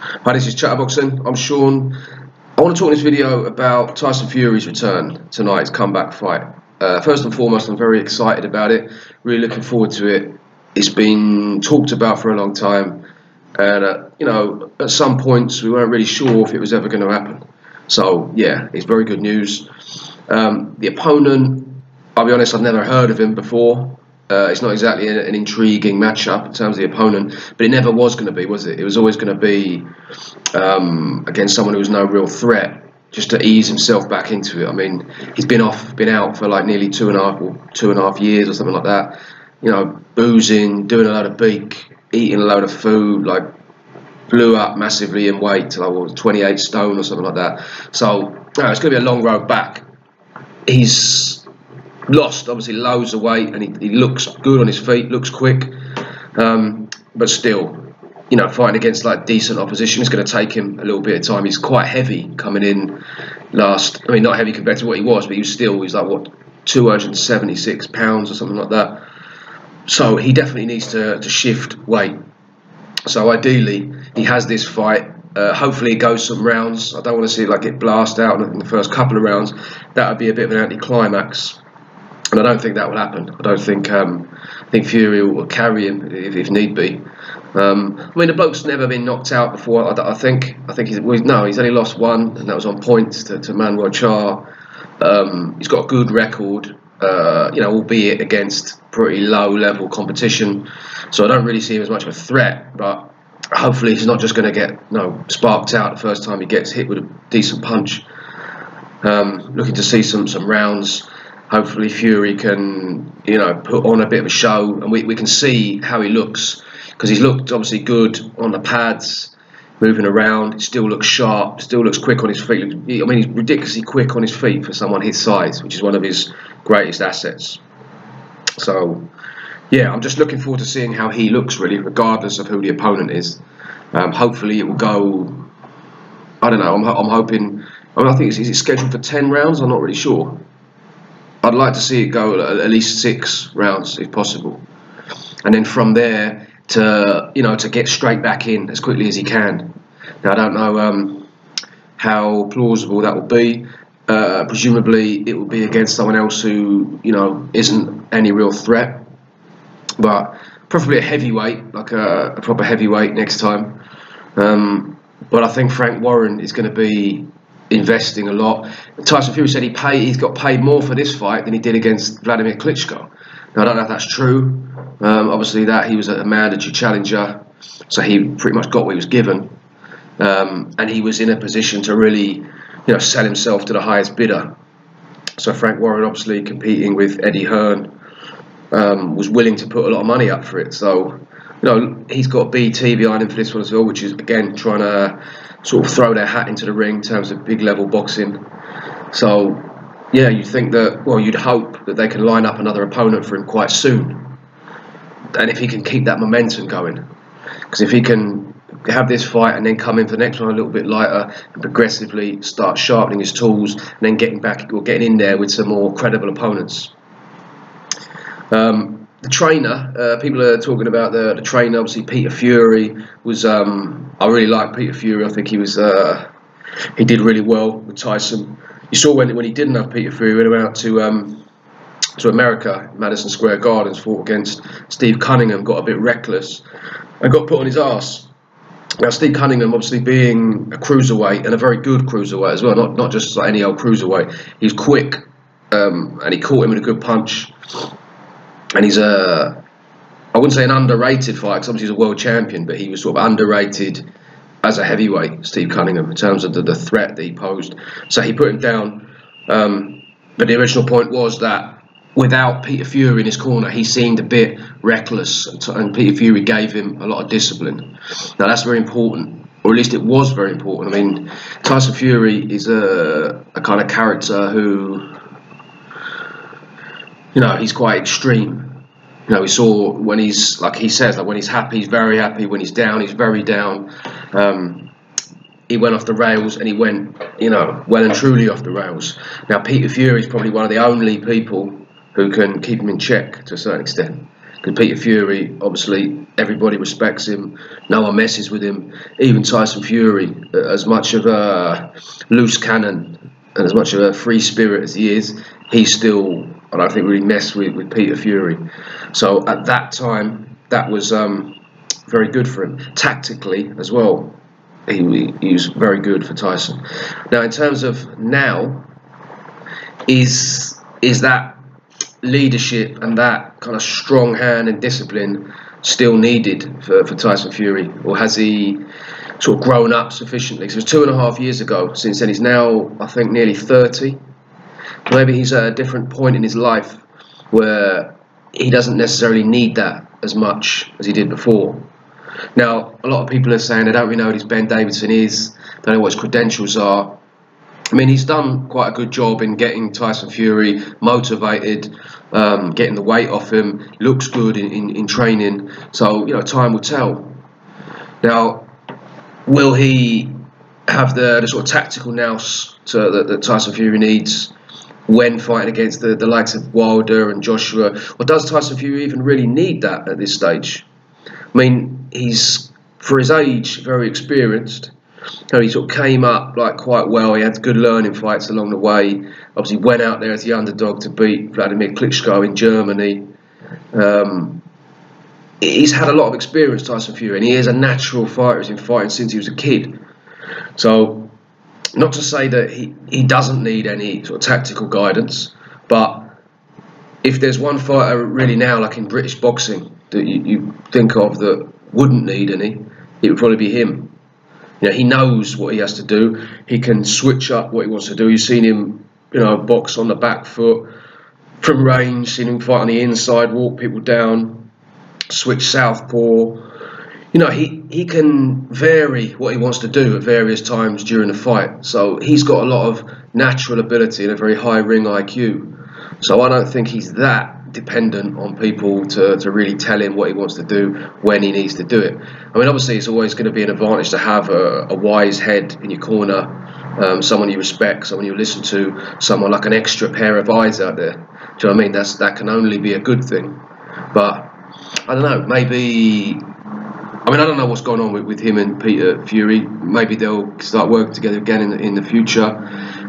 Hi, this is Chatterboxing. I'm Sean. I want to talk in this video about Tyson Fury's return tonight, his comeback fight. First and foremost, I'm very excited about it. Really looking forward to it. It's been talked about for a long time, and you know, at some points we weren't really sure if it was ever going to happen. So yeah, it's very good news. The opponent, I'll be honest, I've never heard of him before. It's not exactly an intriguing matchup in terms of the opponent, but it never was going to be, was it? It was always going to be against someone who was no real threat, just to ease himself back into it. I mean, he's been out for like nearly 2.5 years or something like that. You know, boozing, doing a load of beak, eating a load of food, like blew up massively in weight to like 28 stone or something like that. So it's going to be a long road back. He's lost obviously loads of weight, and he looks good on his feet, looks quick, but still, you know, fighting against like decent opposition is going to take him a little bit of time. He's quite heavy coming in last. I mean, not heavy compared to what he was, but he's like what, 276 pounds or something like that. So he definitely needs to shift weight. So ideally he has this fight. Hopefully it goes some rounds. I don't want to see it like get blast out in the first couple of rounds. That would be a bit of an anticlimax, and I don't think that will happen. I don't think I think Fury will carry him if need be. I mean, the bloke's never been knocked out before. I think he's only lost one, and that was on points to Manuel Char. He's got a good record, you know, albeit against pretty low-level competition. So I don't really see him as much of a threat. But hopefully he's not just going to get sparked out the first time he gets hit with a decent punch. Looking to see some rounds. Hopefully Fury can, you know, put on a bit of a show, and we can see how he looks, because he's looked obviously good on the pads, moving around. He still looks sharp, still looks quick on his feet. I mean, he's ridiculously quick on his feet for someone his size, which is one of his greatest assets. So yeah, I'm just looking forward to seeing how he looks, really, regardless of who the opponent is. Hopefully it will go, I don't know, I'm hoping, I mean, I think is it scheduled for 10 rounds? I'm not really sure. I'd like to see it go at least 6 rounds if possible, and then from there to get straight back in as quickly as he can. Now I don't know how plausible that will be. Presumably it will be against someone else who, you know, isn't any real threat, but preferably a heavyweight, like a proper heavyweight next time. But I think Frank Warren is going to be investing a lot. Tyson Fury said he's got paid more for this fight than he did against Vladimir Klitschko. Now I don't know if that's true. Obviously that he was a mandatory challenger, so he pretty much got what he was given, and he was in a position to really, you know, sell himself to the highest bidder. So Frank Warren, obviously competing with Eddie Hearn, was willing to put a lot of money up for it. So, you know, he's got BT behind him for this one as well, which is again trying to sort of throw their hat into the ring in terms of big level boxing. So yeah, you'd think that, well, you'd hope that they can line up another opponent for him quite soon, and if he can keep that momentum going, because if he can have this fight and then come in for the next one a little bit lighter and progressively start sharpening his tools, and then getting in there with some more credible opponents. The trainer, people are talking about the trainer. Obviously, Peter Fury was. I really like Peter Fury. I think he was. He did really well with Tyson. You saw when he didn't have Peter Fury, when he went out to America, Madison Square Gardens, fought against Steve Cunningham, got a bit reckless, and got put on his arse. Now, Steve Cunningham, obviously being a cruiserweight, and a very good cruiserweight as well, not just like any old cruiserweight. He's quick, and he caught him with a good punch. And he's I wouldn't say an underrated fighter, because obviously he's a world champion, but he was sort of underrated as a heavyweight, Steve Cunningham, in terms of the threat that he posed. So he put him down. But the original point was that without Peter Fury in his corner, he seemed a bit reckless, and Peter Fury gave him a lot of discipline. Now that's very important, or at least it was very important. I mean, Tyson Fury is a kind of character who, you know, he's quite extreme. You know, we saw when he's, like he says, like when he's happy, he's very happy. When he's down, he's very down. He went off the rails, and he went, you know, well and truly off the rails. Now, Peter Fury is probably one of the only people who can keep him in check to a certain extent. Because Peter Fury, obviously, everybody respects him. No one messes with him. Even Tyson Fury, as much of a loose cannon and as much of a free spirit as he is, he still, I don't think, really messed with Peter Fury. So at that time, that was very good for him. Tactically as well, he was very good for Tyson. Now, in terms of now, is that leadership and that kind of strong hand and discipline still needed for Tyson Fury, or has he sort of grown up sufficiently? Because it was 2.5 years ago. Since then, he's now, I think, nearly 30. Maybe he's at a different point in his life where he doesn't necessarily need that as much as he did before. Now, a lot of people are saying they don't really know who Ben Davison is, don't know what his credentials are. I mean, he's done quite a good job in getting Tyson Fury motivated, getting the weight off him. Looks good in training. So, you know, time will tell. Now, will he have the sort of tactical nous that Tyson Fury needs when fighting against the likes of Wilder and Joshua? Or does Tyson Fury even really need that at this stage? I mean, he's, for his age, very experienced. You know, he sort of came up quite well. He had good learning fights along the way. Obviously, went out there as the underdog to beat Vladimir Klitschko in Germany. He's had a lot of experience, Tyson Fury, and he is a natural fighter. He's been fighting since he was a kid. So, not to say that he doesn't need any sort of tactical guidance, but if there's one fighter really now, like in British boxing, that you think of that wouldn't need any, it would probably be him. You know, he knows what he has to do. He can switch up what he wants to do. You've seen him, you know, box on the back foot from range. Seen him fight on the inside, walk people down, switch southpaw. You know, he can vary what he wants to do at various times during the fight. So he's got a lot of natural ability and a very high ring IQ. So I don't think he's that dependent on people to really tell him what he wants to do when he needs to do it. I mean, obviously it's always going to be an advantage to have a wise head in your corner, someone you respect, someone you listen to, someone like an extra pair of eyes out there. Do you know what I mean? That can only be a good thing. But I don't know, maybe, I mean, I don't know what's going on with him and Peter Fury. Maybe they'll start working together again in the future,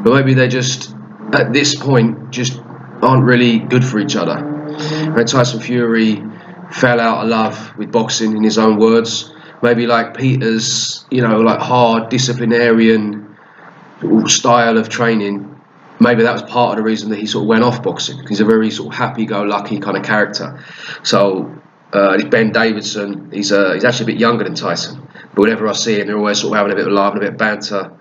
but maybe they just, at this point, just aren't really good for each other. And Tyson Fury fell out of love with boxing, in his own words. Maybe like Peter's, you know, like hard disciplinarian style of training, maybe that was part of the reason that he sort of went off boxing. He's a very sort of happy-go-lucky kind of character. So Ben Davison, he's actually a bit younger than Tyson, but whenever I see him, they're always sort of having a bit of laugh and a bit of banter.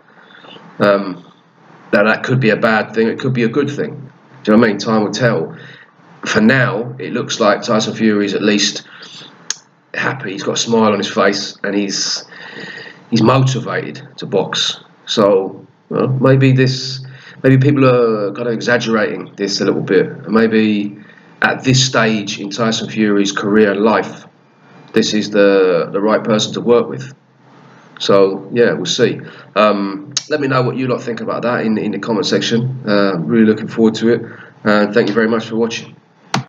That could be a bad thing, it could be a good thing. Do you know what I mean? Time will tell. For now, it looks like Tyson Fury's at least happy. He's got a smile on his face, and he's motivated to box. So, well, maybe people are kind of exaggerating this a little bit. And maybe at this stage in Tyson Fury's career and life, this is the right person to work with. So yeah, we'll see. Let me know what you lot think about that in the comment section. Really looking forward to it, and thank you very much for watching.